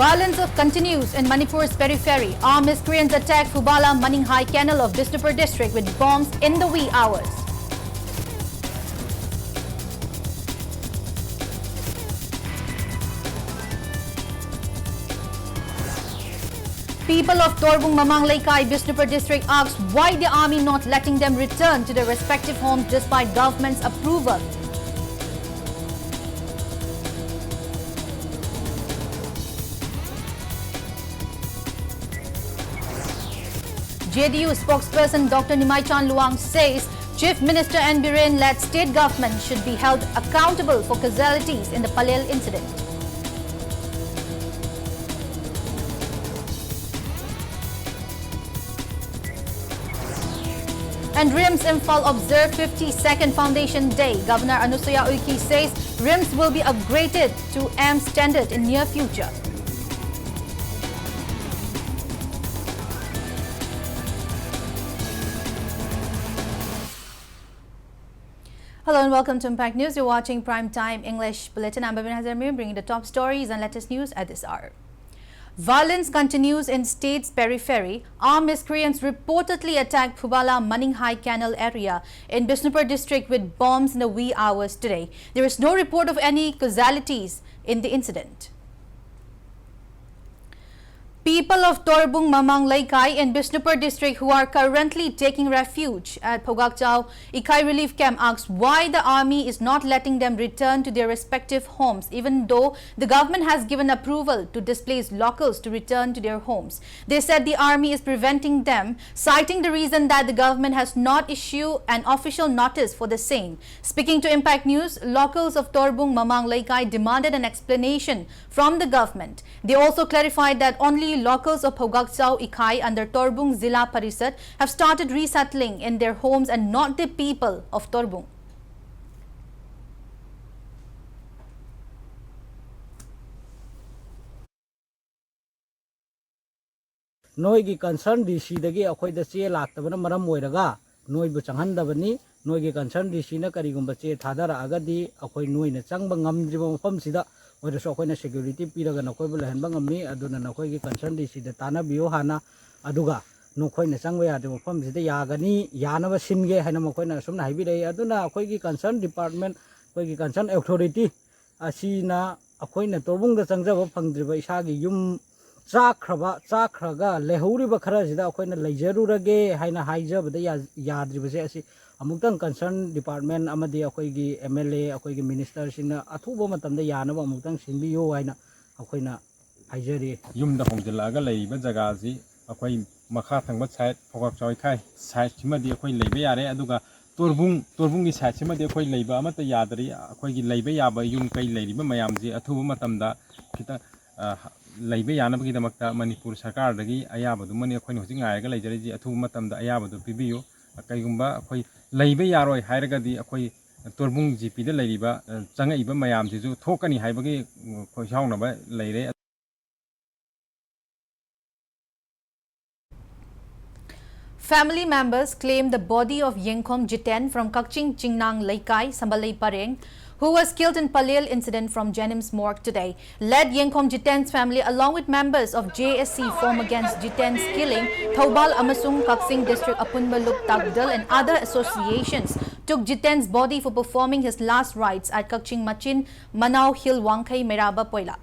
Violence continues in Manipur's periphery. Armed miscreants attack Phubala Maninghai Canal of Bishnupur district with bombs in the wee hours. People of Torbung Mamang Laikai, Bishnupur district asked why the army not letting them return to their respective homes despite government's approval. JDU spokesperson Dr. Nimaichan Luang says Chief Minister N. Biren-led state government should be held accountable for casualties in the Palel incident. And RIMS Imphal observed 52nd Foundation Day. Governor Anusuya Uiki says RIMS will be upgraded to AM standard in near future. Hello and welcome to Impact News. You're watching Prime Time English Bulletin. I'm BABINA, bringing the top stories and latest news at this hour. Violence continues in state's periphery. Armed miscreants reportedly attacked Phubala Maninghai Canal area in Bishnupur district with bombs in the wee hours today. There is no report of any casualties in the incident. People of Torbung Mamang Laikai in Bishnupur district who are currently taking refuge at Phogakchao Ikai relief camp asked why the army is not letting them return to their respective homes even though the government has given approval to displaced locals to return to their homes. They said the army is preventing them, citing the reason that the government has not issued an official notice for the same. Speaking to Impact News, locals of Torbung Mamang Laikai demanded an explanation from the government. They also clarified that only locals of Phogakchao Ikai under Torbung Zilla Parisad have started resettling in their homes and not the people of Torbung. Noigi concern DC dagi akhoi da che laktabana maram oiraga noi bu changhandabani noigi concern DC na karigumba che thadara agadi akhoi noi na changba ngamdriba mafam sida oiraso akhoi na security piraga nakoi bu lehanba ngamni aduna nakoi gi concern DC da tana biyo hana aduga nokoi na changba ya de mafam sida yagani yanaba singe haina makoi na sumna haibi dei aduna akhoi gi concern department akhoi gi concern authority asina akhoi na Torbung da changjaba phangdriba isagi yum Chakraga Lehuriba Karajida Quena Lajerurage Haina Haija but the Yadribasi Amuktan concerned department Amadi Akoigi MLA Akoigi ministers in Atubomatam the Yanava Mutan Simbio Aina Akoina Hajari Yum the Hongelaga Lay Zagazi Akoi Makatang what side Fogak Kai Side Chimadi Akoi Lebeare Aduga Torbung is Hachima de Koi Leba Amata Yadri Akoigi Lebeaba Yum Kai Lady Mayamzi Atubomatamda Kita Laibe Yanabaki the Makta Manipur Sakar Dagi Ayaba the money of Queen Hosing Lajari Atumatam the Ayaba the Pibio Akayumba Akoi Laibe Yaroi Hairagadi Akoi Torbung GP the Ladiba Zanga Iba Mayam Zizu Tokani Haibagi Koshaunaba Lady. Family members claim the body of Yengkom Jiten from Kakching Chingnang Laikai, Sambalai Pareng, who was killed in Palel incident from Jenims morgue today. Led Yengkom Jiten's family along with members of JSC form against Jiten's killing, Thaubal Amasung Kaksing District Apunbaluk Tagdal and other associations took Jiten's body for performing his last rites at Kakching Machin, Manau Hill Wangkai Meraba Poila.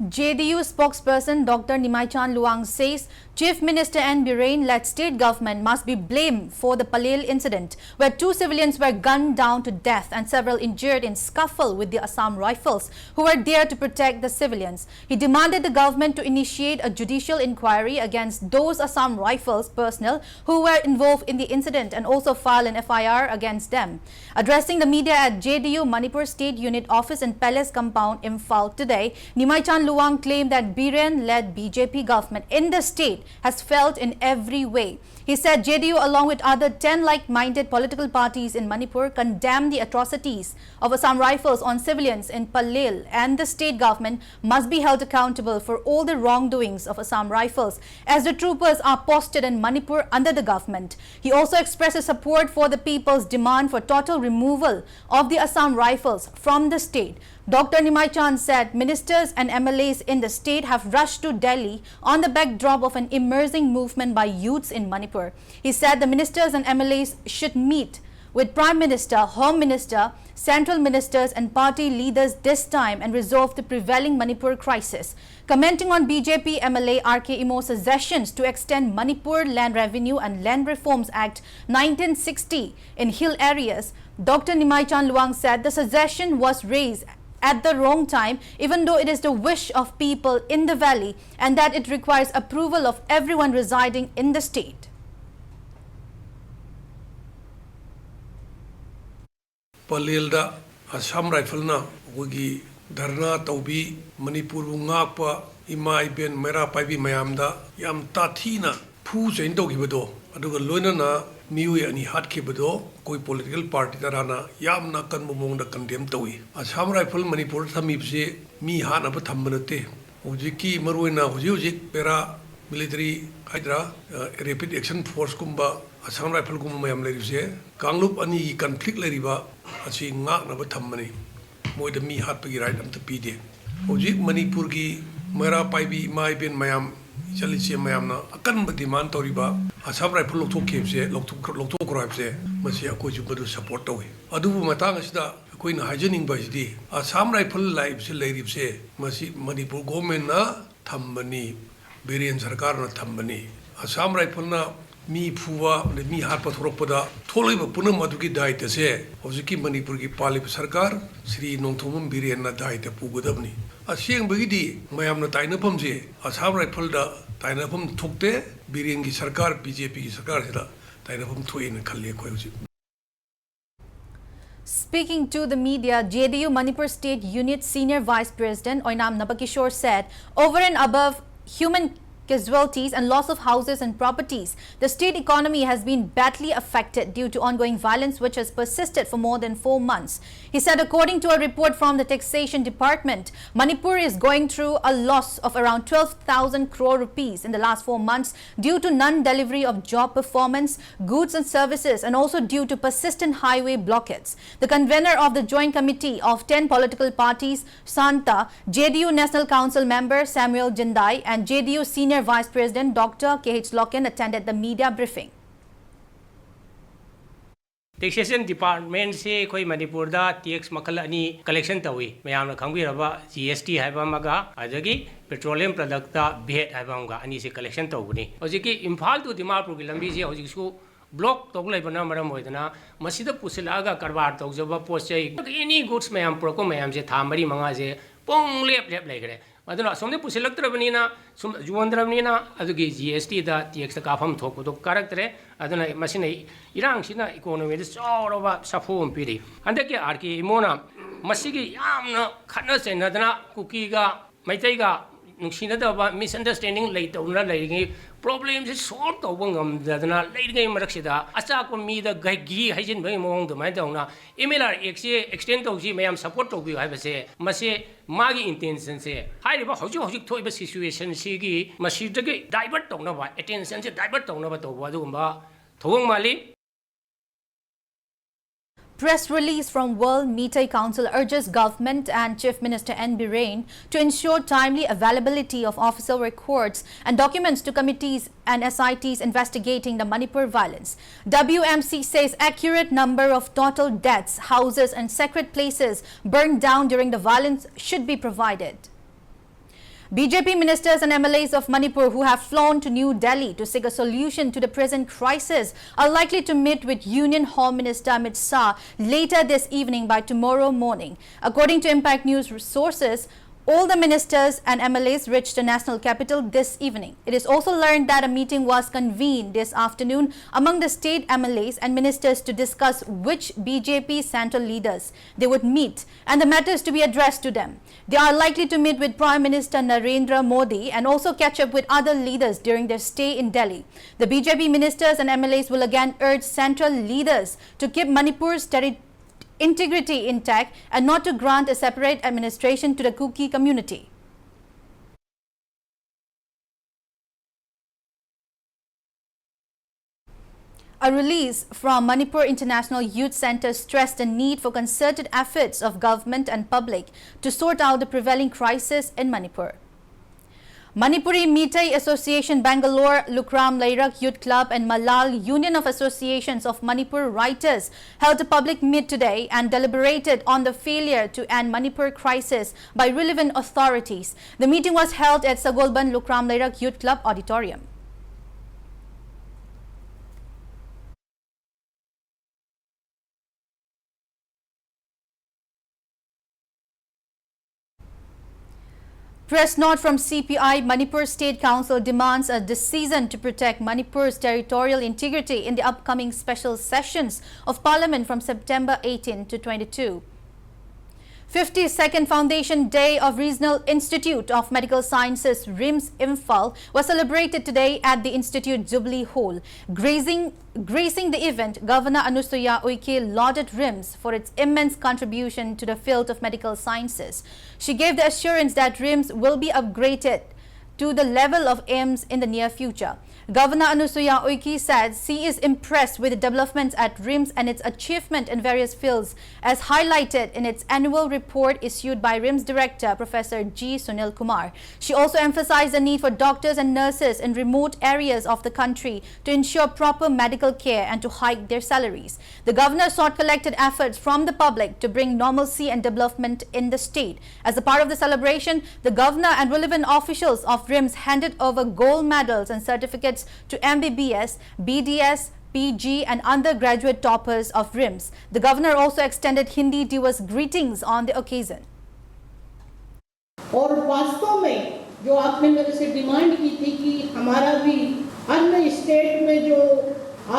JDU spokesperson Dr. Nimaichan Luang says Chief Minister N. Biren led state government must be blamed for the Palel incident, where 2 civilians were gunned down to death and several injured in scuffle with the Assam Rifles, who were there to protect the civilians. He demanded the government to initiate a judicial inquiry against those Assam Rifles personnel who were involved in the incident and also file an FIR against them. Addressing the media at JDU Manipur State Unit Office in Palace Compound, Imphal today, Nimaichan Luang claimed that Biren-led BJP government in the state has failed in every way. He said JDU, along with other 10 like-minded political parties in Manipur, condemned the atrocities of Assam Rifles on civilians in Palel, and the state government must be held accountable for all the wrongdoings of Assam Rifles, as the troopers are posted in Manipur under the government. He also expresses support for the people's demand for total removal of the Assam Rifles from the state. Dr. Nimaichan said ministers and MLAs in the state have rushed to Delhi on the backdrop of an emerging movement by youths in Manipur. He said the ministers and MLAs should meet with Prime Minister, Home Minister, central ministers and party leaders this time and resolve the prevailing Manipur crisis. Commenting on BJP MLA R.K. Imo's suggestions to extend Manipur Land Revenue and Land Reforms Act 1960 in hill areas, Dr. Nimaichan Luang said the suggestion was raised at the wrong time, even though it is the wish of people in the valley and that it requires approval of everyone residing in the state. Palelda Assam Rifle na wagi dharna taubi Manipur ngakpa ima iben mera paibi mayamda yam tathina phu chain to gibado aduga loina na miui ani hat khibado koi political party tarana yamna kan momong da condemn tawi Assam Rifle Manipur thamib se mi hana ba thambanate hojiki maruina hojik pera military hydra rapid action force kumba Assam Rifle kumba mayam lerise kanglup ani conflict leriba asi ngak na ba thammani moida mi hat pagi right am pide hojik Manipur gi mera paibi mai ben mayam chaliche mayam na akan ba demand toriba Assam Rifle lokthok kemse lokthok crime se masi akoi ju badu support tawi adubu matang asida koi na hygienic ba idi Assam Rifle live se lerib se masi Manipur government na thammani Biren sarkar na thammani Assam Rifle na mi phuwa mi hat pathorok pada tholoi ba punam adugi daita se hojiki Manipur gi palip sarkar Sri Nongthomam Biren na daita pugodabni asieng bagidi mayam na taina phamje Assam Rifle da taina pham thokte Biren gi sarkar BJP gi sarkar sida taina pham thoin khalle khoi hoji. Speaking to the media, JDU Manipur State Unit Senior Vice President Oinam Nabakishore said, over and above human casualties and loss of houses and properties, the state economy has been badly affected due to ongoing violence which has persisted for more than 4 months. He said according to a report from the Taxation Department, Manipur is going through a loss of around 12,000 crore rupees in the last 4 months due to non-delivery of job performance, goods and services, and also due to persistent highway blockades. The convener of the Joint Committee of 10 political parties, Santa, JDU National Council member Samuel Jindai and JDU Senior Vice President Dr. K.H. Loken attended the media briefing. Taxation Department se koi Manipur da tax makal ani collection tawi mayam na khangbi raba GST haiba maga adagi petroleum product da VAT haiba maga ani se collection tawuni hojiki Imphal to Dimapur gi lambi je hojik su block tog lai bana maram hoidana masida pusilaga karbar tog jaba pochai any goods mayam pro ko mayam je thamari manga je pong lep lai gre aduna somde pusilaktrabnina sum juandrabnina adugi GST da tax ka pham thok do karaktre aduna masina irang sina economy de chawroba safum piri andake RK Imona masigi yamna khana chenadana cookie ga maitai ga nuksina da misunderstanding laitona laigi problems is solved tawangam dadana laigi maraksida acha ko mi da gi hajin bai mong do mai dauna MLR extend tawji mayam support tawbi haibase mase magi intention se hairiba hojik thoiba situation sigi masidagi divert tawna ba attention se divert tawna ba tawba dugumba thowang mali. Press release from World Metai Council urges government and Chief Minister N. Biren to ensure timely availability of official records and documents to committees and SITs investigating the Manipur violence. WMC says accurate number of total deaths, houses and sacred places burned down during the violence should be provided. BJP ministers and MLAs of Manipur who have flown to New Delhi to seek a solution to the present crisis are likely to meet with Union Home Minister Amit Shah later this evening by tomorrow morning. According to Impact News sources, all the ministers and MLAs reached the national capital this evening. It is also learned that a meeting was convened this afternoon among the state MLAs and ministers to discuss which BJP central leaders they would meet and the matters to be addressed to them. They are likely to meet with Prime Minister Narendra Modi and also catch up with other leaders during their stay in Delhi. The BJP ministers and MLAs will again urge central leaders to keep Manipur's integrity intact and not to grant a separate administration to the Kuki community. A release from Manipur International Youth Center stressed the need for concerted efforts of government and public to sort out the prevailing crisis in Manipur. Manipuri Meetai Association Bangalore, Lukram Lairak Youth Club and Malal Union of Associations of Manipur Writers held a public meet today and deliberated on the failure to end Manipur crisis by relevant authorities. The meeting was held at Sagolban Lukram Lairak Youth Club Auditorium. Press note from CPI, Manipur State Council demands a decision to protect Manipur's territorial integrity in the upcoming special sessions of Parliament from September 18 to 22. 52nd Foundation Day of Regional Institute of Medical Sciences RIMS Imphal was celebrated today at the Institute Jubilee Hall. Gracing the event, Governor Anusuya Uike lauded RIMS for its immense contribution to the field of medical sciences. She gave the assurance that RIMS will be upgraded to the level of AIIMS in the near future. Governor Anusuya Uike said she is impressed with the developments at RIMS and its achievement in various fields, as highlighted in its annual report issued by RIMS Director Professor G. Sunil Kumar. She also emphasized the need for doctors and nurses in remote areas of the country to ensure proper medical care and to hike their salaries. The governor sought collected efforts from the public to bring normalcy and development in the state. As a part of the celebration, the governor and relevant officials of RIMS handed over gold medals and certificates to MBBS, BDS, PG and undergraduate toppers of RIMS. The governor also extended Hindi Diwas greetings on the occasion. और वास्तव में जो आपने मेरे से demand की थी कि हमारा भी अन्य स्टेट में जो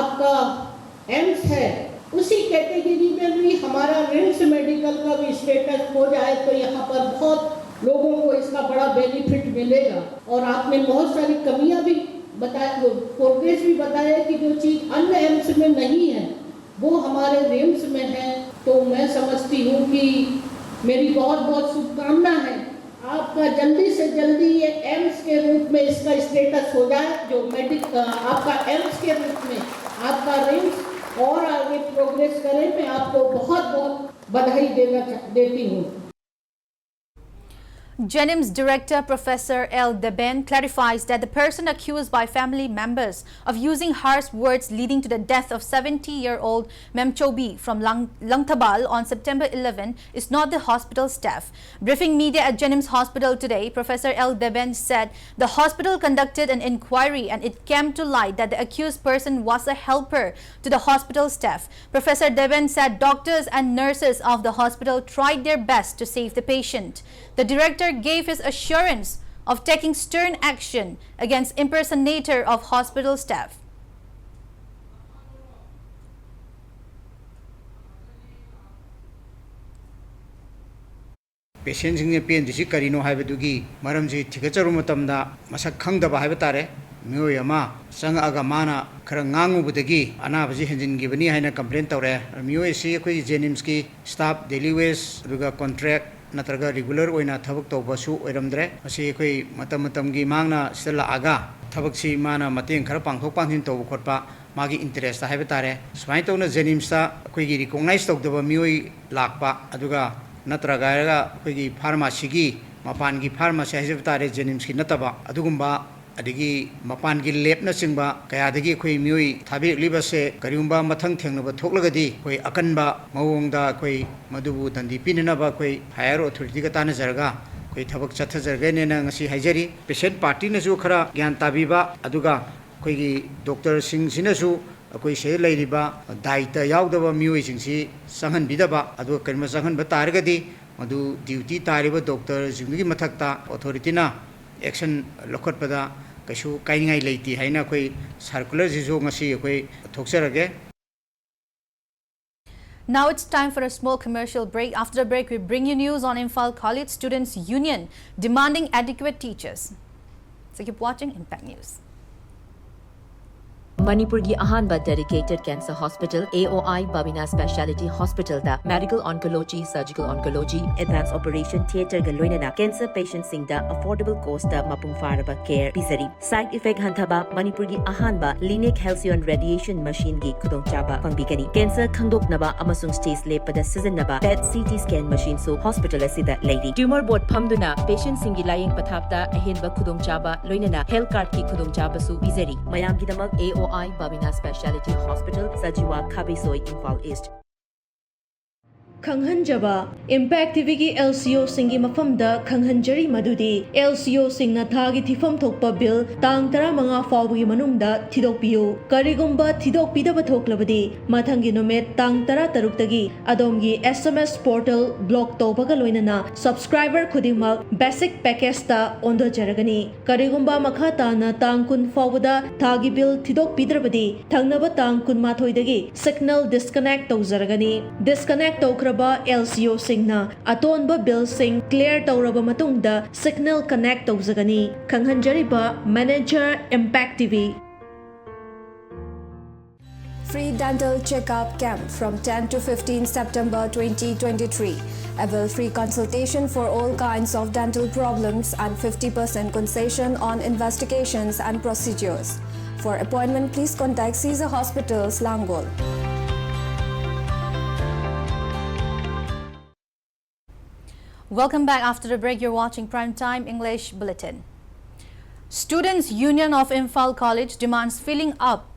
आपका एम्स है उसी कैटेगरी में भी हमारा रिम्स मेडिकल का भी स्टेटस हो जाए तो यहाँ पर बहुत लोगों को इसका बड़ा बेनिफिट मिलेगा। और आपने बहुत सारी कमियां भी बताया, प्रोग्रेस भी बताया कि जो चीज़ अन्य एम्स में नहीं है वो हमारे रिम्स में है। तो मैं समझती हूँ कि मेरी बहुत बहुत शुभकामना है आपका जल्दी से जल्दी ये एम्स के रूप में इसका स्टेटस हो जाए, जो आपका एम्स के रूप में आपका रिम्स और आगे प्रोग्रेस करे। मैं आपको बहुत बहुत बधाई देती हूँ। JNIMS Director Professor L. Deben clarifies that the person accused by family members of using harsh words leading to the death of 70-year-old Memchobi from Langtabal on September 11 is not the hospital staff. Briefing media at JNIMS Hospital today, Professor L. Deben said the hospital conducted an inquiry and it came to light that the accused person was a helper to the hospital staff. Professor Deben said doctors and nurses of the hospital tried their best to save the patient. The director gave his assurance of taking stern action against impersonator of hospital staff. Patients in the pain, the Carino Havedugi, Maramji, Tikacharumatamda, Masakanga Havetare, Muyama, Sang Agamana, Karangangu Budagi, Anavaji Hengin Givani Hana complaint or Muesi, Jenimski, staff, daily ways, Ruga contract. नत्रगा regular ओइना थबक तोबसु ओइरमद्रे असी कोइ मतमतमगी मांगना सिला आगा थबकसी माना मतें खर पांगथोक पांथिन तोब खोटपा मागी इंटरेस्ट हाइबे तारे समाय तौना जेनिम्सता कोइगी रिकॉग्नाइज तौदबा मियोइ लाकपा अदुगा नत्रगायगा कोइगी फार्मेसीगी मपानगी फार्मेसी हाइबे तारे जेनिम्सकी नतबा अदुगुम्बा अदिगी मपानगी लेबना चिंबा कयादगी कोइ मियोइ थाबिरलिबसे करिउम्बा मथंग थेंगनबा थोकलगदी कोइ अकनबा मवोंगदा कोइ मदुबु दंदी पिननबा कोइ हायर अथॉरिटी का ताना जरगा ꯑꯩꯈꯣꯏ ꯊꯕꯛ ꯆꯠꯊꯖꯔꯒꯦꯅ ꯉꯁꯤ ꯍꯥꯏꯖꯔꯤ ꯄꯦꯁꯦꯟ ꯄꯥꯔꯇꯤꯅꯁꯨ ꯈꯔ ꯒ꯭ꯌꯥꯟ ꯇꯥꯕꯤꯕ ꯑꯗꯨꯒ ꯑꯩꯈꯣꯏꯒꯤ ꯗꯣꯛꯇꯔꯁꯤꯡꯁꯤꯅꯁꯨ ꯑꯩꯈꯣꯏ ꯁꯤꯗ ꯂꯩꯔꯤꯕ ꯗꯥꯏꯇ ꯌꯥꯎꯗꯕ ꯃꯤꯑꯣꯏꯁꯤꯡꯁꯤ ꯆꯪꯍꯟꯕꯤꯗꯕ ꯑꯗꯨꯒ ꯀꯔꯤꯒꯨꯝꯕ ꯆꯪꯍꯟꯕ ꯇꯥꯔꯒꯗꯤ ꯃꯗꯨ ꯗ꯭ꯌꯨꯇꯤ ꯇꯥꯔꯤꯕ ꯗꯣꯛꯇꯔꯁꯤꯡꯗꯨꯒꯤ ꯃꯊꯛꯇ ꯑꯣꯊꯣꯔꯤꯇꯤꯅ ꯑꯦꯛꯁꯟ ꯂꯧꯈꯠꯄꯗ ꯀꯩꯁꯨ ꯀꯥꯏꯅꯤꯡꯉꯥꯏ ꯂꯩꯇꯦ ꯍꯥꯏꯅ ꯑꯩꯈꯣꯏ ꯁꯥꯔꯀꯨꯂꯔꯁꯤꯁꯨ ꯉꯁꯤ ꯑꯩꯈꯣই ꯊꯣꯛꯆꯔꯒꯦ. Now it's time for a small commercial break. After the break, we bring you news on Imphal College Students Union demanding adequate teachers. So keep watching Impact News. Manipuri ahanba dedicated cancer hospital AOI BABINA specialty hospital da medical oncology, surgical oncology, advanced operation theater ga loinana cancer patients sing da affordable cost da mapung faraba care pisari. Side effect hantaba Manipuri ahanba linear halcyon radiation machine gi khudong chaba pangbigani. Cancer khangdoknaba amasung stage lepada sizinaba PET CT scan machine so hospital asida lady. Tumor board phamduna patient sing gi layeng pathapta ahenba khudong chaba loinana health card ki khudong chaba su pisari. Mayam gi damak AOI BABINA Specialty Hospital, Sajiwa Khabisoi, Imphal East. खंगहनजबा impact TV की LCO सिंगी मफमदा खंगहनजरी मदुदी LCO सिंगना थागी थिफम थोकपा बिल तांग तरा मंगा फावगी मनुंगदा थिदोकपियो करिगुम्बा थिदोकपिदबा थोकलबदी मथंगी नुमेट तांग तरा तरुक्तगी अदोमगी SMS पोर्टल ब्लॉक तोबगा लोइनना सब्सक्राइबर खुदिमक बेसिक पैकेज ता ओंदो जरगनी करिगुम्बा मखा ताना तांग कुन फावदा थागी बिल थिदोकपिद्रबदी थंगनबा तांग कुन माथोइदगी सिग्नल डिस्कनेक्ट तौजरगनी डिस्कनेक्ट तौखर LCO सिंगना अतोनबा बिल सिंग क्लियर तौरबा मतुंगदा सिग्नल कनेक्ट तौजगनी खंगहनजरिबा manager impact TV. Free dental checkup camp from 10 to 15 September 2023. Avail free consultation for all kinds of dental problems and 50% concession on investigations and procedures. For appointment, please contact Caesar Hospital, Slangol. Welcome back. After the break, you're watching Primetime English Bulletin. Students Union of Imphal College demands filling up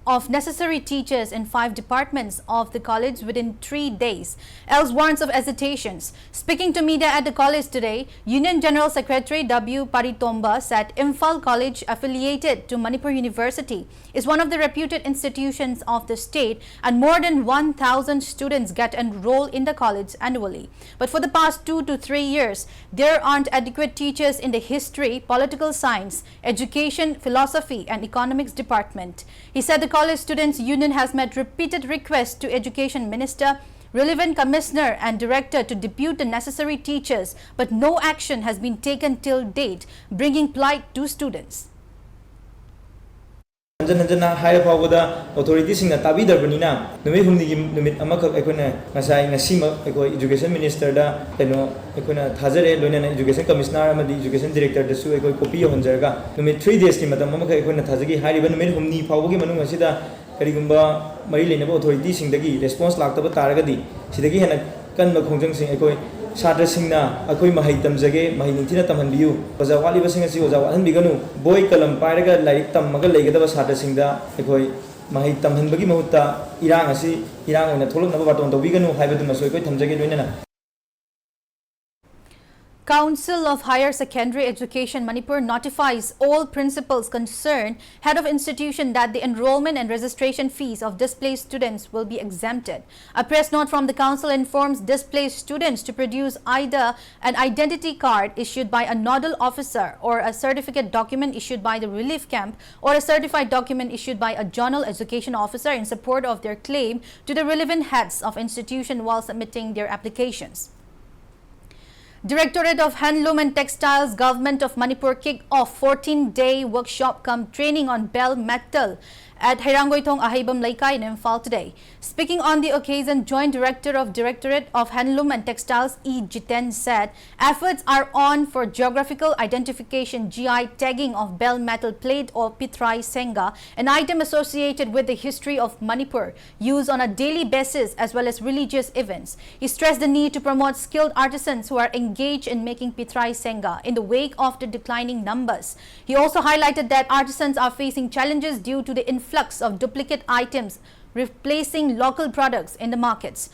of necessary teachers in 5 departments of the college within 3 days, else warns of hesitations. Speaking to media at the college today, Union General Secretary W. Paritomba said Imphal College, affiliated to Manipur University, is one of the reputed institutions of the state and more than 1,000 students get enrolled in the college annually. But for the past 2 to 3 years, there aren't adequate teachers in the history, political science, education, philosophy and economics department. He said the College Students Union has made repeated requests to Education Minister, relevant Commissioner and Director to depute the necessary teachers, but no action has been taken till date, bringing plight to students. Authorities in Tabi Darbanina, Numit Amaka Education Minister, Hazare, Lunan Education Commissioner, the Education Director, the Su Copy of Honjarga, Numit 3 days, Timamaka, Tazaki, Hari, Humni, Pawagi, Manungasida, Karigumba, Marilina authorities in the Gi, response like the Taragadi, Sidagi and a Kanma Conjunction, Shatra Singna, Akoi Mahitam Zage, Mahinitina Tamandiu, was a Wali Basingasi was a one biganu, Boy Kalam Paraga, like Tamaga Legada was Shatra Singda, Akoi Mahitam Hanbagi Muta, Irangasi, Irang and a Tolum Navaton, the Viganu, Habitum, Tamzagi. Council of Higher Secondary Education Manipur notifies all principals concerned, head of institution, that the enrollment and registration fees of displaced students will be exempted. A press note from the council informs displaced students to produce either an identity card issued by a nodal officer or a certificate document issued by the relief camp or a certified document issued by a journal education officer in support of their claim to the relevant heads of institution while submitting their applications. Directorate of Handloom and Textiles, Government of Manipur kicked off 14-day workshop cum training on bell metal at Herangoitong Ahibam Laikai in Imphal today. Speaking on the occasion, Joint Director of Directorate of Handloom and Textiles E. Jiten said efforts are on for geographical identification GI tagging of bell metal plate or pitrai senga, an item associated with the history of Manipur, used on a daily basis as well as religious events. He stressed the need to promote skilled artisans who are engaged in making pitrai senga in the wake of the declining numbers. He also highlighted that artisans are facing challenges due to the influx of duplicate items replacing local products in the markets.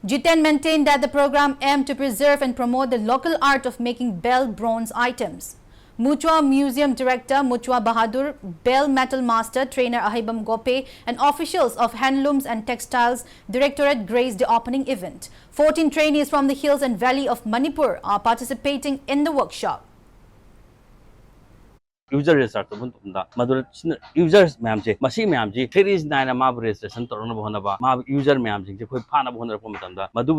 Jiten maintained that the program aimed to preserve and promote the local art of making bell bronze items. Muchwa Museum Director Muchwa Bahadur, Bell Metal Master Trainer Ahibam Gope and officials of Handlooms and Textiles Directorate graced the opening event. 14 trainees from the hills and valley of Manipur are participating in the workshop. User research users series 9 registration user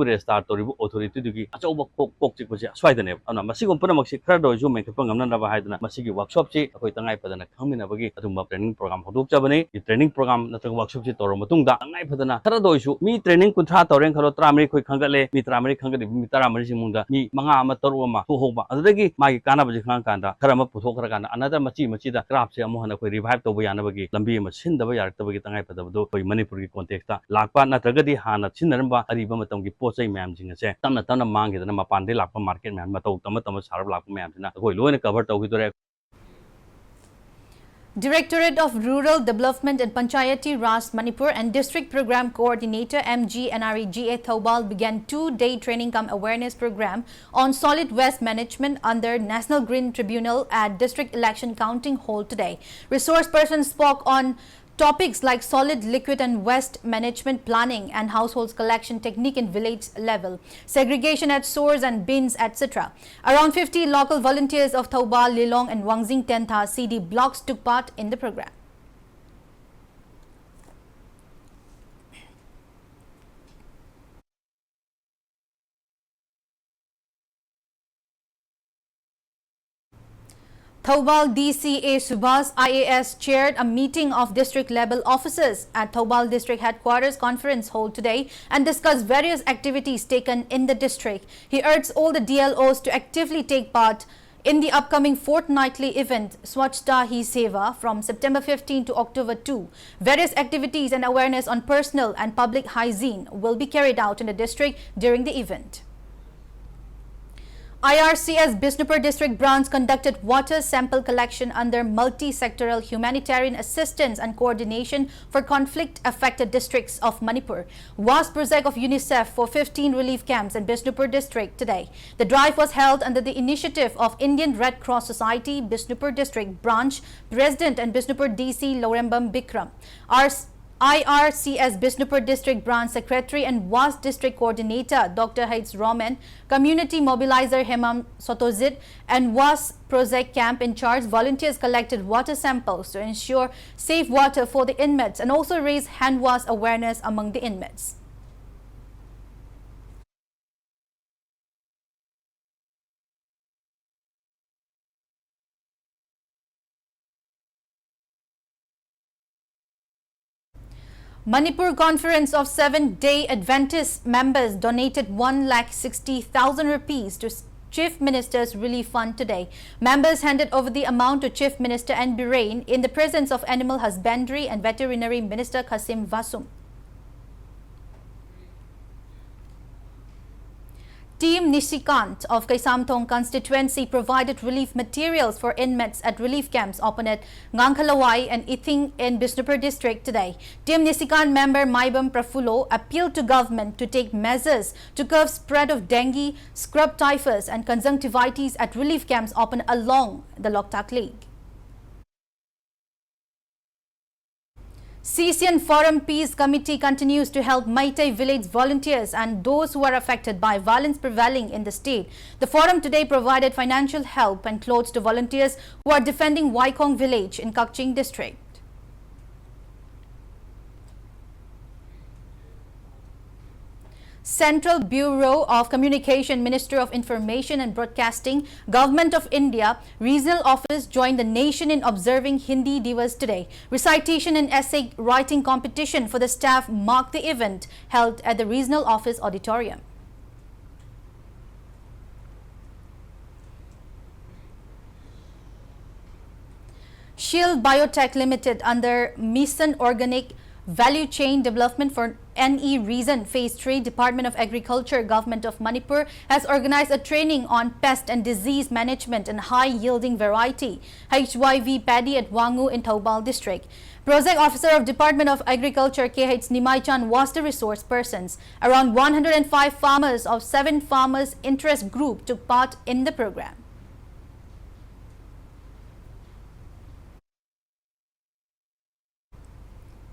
restart authority workshop training program training program workshop training another machida craft se amohana koi revive to yanabagi lambi ma sindaba yaraktabagi tangai padabdo koi manipur gi context ta lakpa natragadi hana sinaramba ariba matamgi pochai ma'am jinga se tamna tamna mangidana mapande lakpa market ma'am matau tama sarab lakpa ma'am sina koi loina cover tawgidore. Directorate of Rural Development and Panchayati Raj Manipur and District Program Coordinator MG NREGA Thobal began 2-day training cum awareness program on solid waste management under National Green Tribunal at District Election Counting Hall today. Resource persons spoke on topics like solid, liquid and waste management planning and households collection technique in village level, segregation at source and bins, etc. Around 50 local volunteers of Thobal, Lilong and Wangzing Tentha CD blocks took part in the program. Thobal DCA Subhas IAS chaired a meeting of district-level officers at Thobal District Headquarters Conference Hall today and discussed various activities taken in the district. He urged all the DLOs to actively take part in the upcoming fortnightly event Swachhta Hi Seva from September 15 to October 2. Various activities and awareness on personal and public hygiene will be carried out in the district during the event. IRCS Bishnupur District Branch conducted water sample collection under multi-sectoral humanitarian assistance and coordination for conflict-affected districts of Manipur. WASP project of UNICEF for 15 relief camps in Bishnupur District today. The drive was held under the initiative of Indian Red Cross Society Bishnupur District Branch President and Bishnupur DC Lorembam Bikram. IRCS Bishnupur District Branch Secretary and WASP District Coordinator Dr. Haiz Roman, Community Mobilizer Hemam Sotozit and WASP Project Camp in charge volunteers collected water samples to ensure safe water for the inmates and also raise hand wash awareness among the inmates. Manipur Conference of 7-day Adventist members donated 1,60,000 rupees to Chief Minister's Relief Fund today. Members handed over the amount to Chief Minister N. Birain in the presence of Animal Husbandry and Veterinary Minister Kasim Vasum. Team Nishikant of Kaisamthong constituency provided relief materials for inmates at relief camps open at Ngangkhalawai and Ithing in Bishnupur district today. Team Nishikant member Maibam Prafulo appealed to government to take measures to curb spread of dengue, scrub typhus and conjunctivitis at relief camps open along the Loktak Lake. CCN Forum Peace Committee continues to help Maitai village volunteers and those who are affected by violence prevailing in the state. The forum today provided financial help and clothes to volunteers who are defending Waikong village in Kakching district. Central Bureau of Communication, Minister of Information and Broadcasting, Government of India, Regional Office joined the nation in observing Hindi Divas today. Recitation and essay writing competition for the staff marked the event held at the Regional Office Auditorium. Shield Biotech Limited under Mission Organic Value Chain Development for NE Reason Phase 3, Department of Agriculture, Government of Manipur has organized a training on pest and disease management and high-yielding variety HYV paddy at Wangu in Taubal District. Project Officer of Department of Agriculture KH Nimaichan was the resource persons. Around 105 farmers of 7 farmers interest group took part in the program.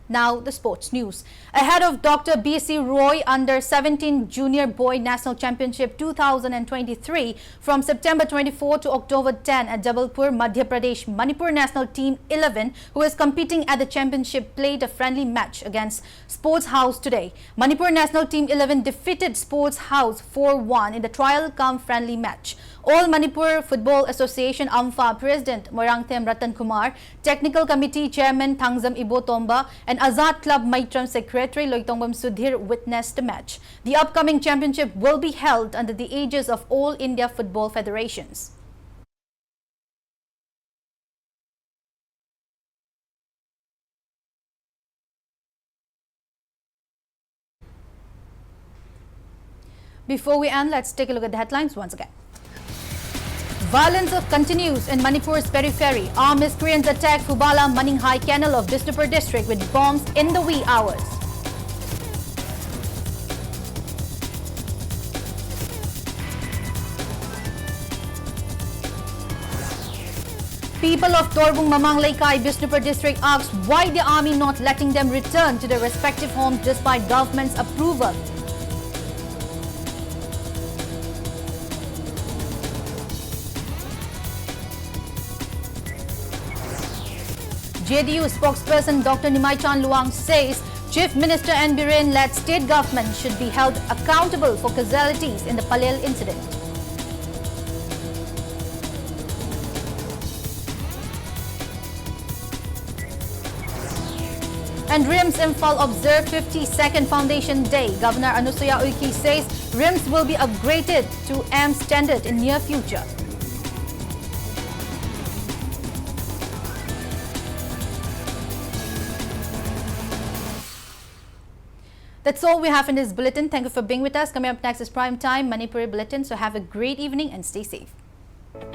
Now, the sports news. Ahead of Dr. BC Roy Under-17 Junior Boy National Championship 2023 from September 24 to October 10 at Jabalpur, Madhya Pradesh, Manipur National Team 11, who is competing at the championship, played a friendly match against Sports House today. Manipur National Team 11 defeated Sports House 4-1 in the trial-cum-friendly match. All Manipur Football Association AMFA President Moirangthem Ratan Kumar, Technical Committee Chairman Thangzam Ibotomba, and Azad Club Maitram Secretary Loitongbam Sudhir witnessed the match. The upcoming championship will be held under the aegis of all India football federations. Before we end, let's take a look at the headlines once again. Violence continues in Manipur's periphery. Armed miscreants attack Fubala Maninghai Canal of Bishnupur district with bombs in the wee hours. People of Torbung Mamang Laikai, Bishnupur district asked why the army not letting them return to their respective homes despite government's approval. JDU spokesperson Dr. Nimaichan Luang says Chief Minister N. Biren-led state government should be held accountable for casualties in the Palel incident. And RIMS Imphal observed 52nd Foundation Day. Governor Anusuya Uiki says RIMS will be upgraded to AM standard in near future. That's all we have in this bulletin. Thank you for being with us. Coming up next is Prime Time Manipuri Bulletin. So have a great evening and stay safe.